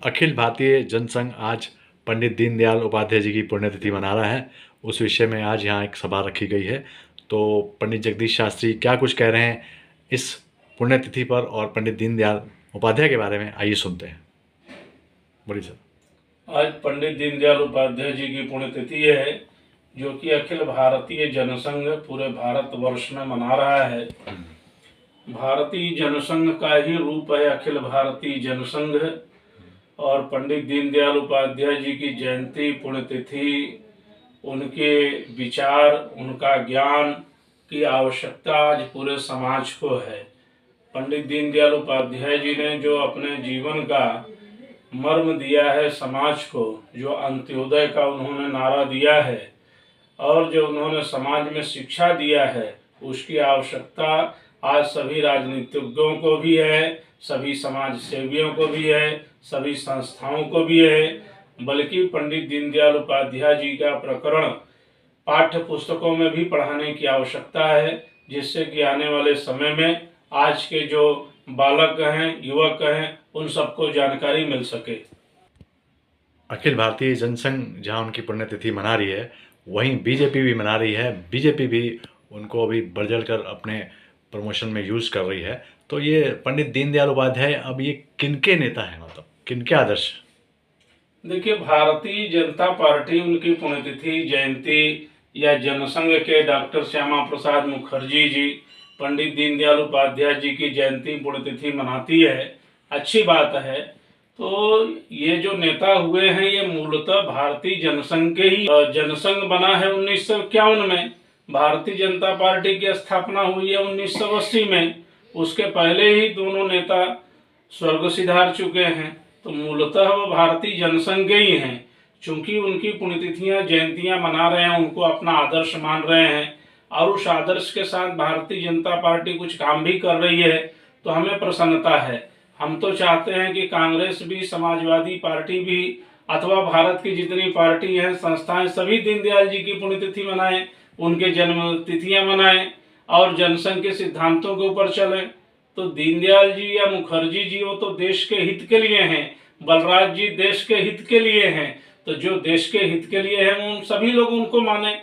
अखिल भारतीय जनसंघ आज पंडित दीनदयाल उपाध्याय जी की पुण्यतिथि मना रहा है। उस विषय में आज यहाँ एक सभा रखी गई है। तो पंडित जगदीश शास्त्री क्या कुछ कह रहे हैं इस पुण्यतिथि पर और पंडित दीनदयाल उपाध्याय के बारे में, आइए सुनते हैं। बोलिए सर। आज पंडित दीनदयाल उपाध्याय जी की पुण्यतिथि है, जो कि अखिल भारतीय जनसंघ पूरे भारतवर्ष में मना रहा है। भारतीय जनसंघ का ही रूप है अखिल भारतीय जनसंघ। और पंडित दीनदयाल उपाध्याय जी की जयंती, पुण्यतिथि, उनके विचार, उनका ज्ञान की आवश्यकता आज पूरे समाज को है। पंडित दीनदयाल उपाध्याय जी ने जो अपने जीवन का मर्म दिया है समाज को, जो अंत्योदय का उन्होंने नारा दिया है और जो उन्होंने समाज में शिक्षा दिया है, उसकी आवश्यकता आज सभी राजनीतिज्ञों को भी है, सभी समाज सेवियों को भी है, सभी संस्थाओं को भी है। बल्कि पंडित दीनदयाल उपाध्याय जी का प्रकरण पाठ्य पुस्तकों में भी पढ़ाने की आवश्यकता है, जिससे कि आने वाले समय में आज के जो बालक हैं, युवक हैं, उन सबको जानकारी मिल सके। अखिल भारतीय जनसंघ जहाँ उनकी पुण्यतिथि मना रही है, वहीं बीजेपी भी मना रही है। बीजेपी भी उनको अभी बढ़ चढ़ कर अपने प्रमोशन में यूज़ कर रही है। तो ये पंडित दीनदयाल उपाध्याय अब ये किनके नेता हैं, मतलब किनके आदर्श? देखिए, भारतीय जनता पार्टी उनकी पुण्यतिथि, जयंती या जनसंघ के डॉक्टर श्यामा प्रसाद मुखर्जी जी पंडित दीनदयाल उपाध्याय जी की जयंती पुण्यतिथि मनाती है। अच्छी बात है। तो ये जो नेता हुए हैं, ये मूलतः भारतीय जनसंघ के ही। जनसंघ बना है 1951 में। भारतीय जनता पार्टी की स्थापना हुई है 1980 में। उसके पहले ही दोनों नेता स्वर्ग सिधार चुके हैं। तो मूलतः वो भारतीय जनसंघ के ही हैं। चूंकि उनकी पुण्यतिथियां, जयंतियां मना रहे हैं, उनको अपना आदर्श मान रहे हैं और उस आदर्श के साथ भारतीय जनता पार्टी कुछ काम भी कर रही है, तो हमें प्रसन्नता है। हम तो चाहते हैं कि कांग्रेस भी, समाजवादी पार्टी भी, अथवा भारत की जितनी पार्टी हैं, संस्थाएं, सभी दीनदयाल जी की पुण्यतिथि मनाएं, उनके जन्म तिथियां मनाएं और जनसंघ के सिद्धांतों के ऊपर चलें। तो दीनदयाल जी या मुखर्जी जी, वो तो देश के हित के लिए हैं। बलराज जी देश के हित के लिए हैं। तो जो देश के हित के लिए हैं, उन सभी लोग उनको माने।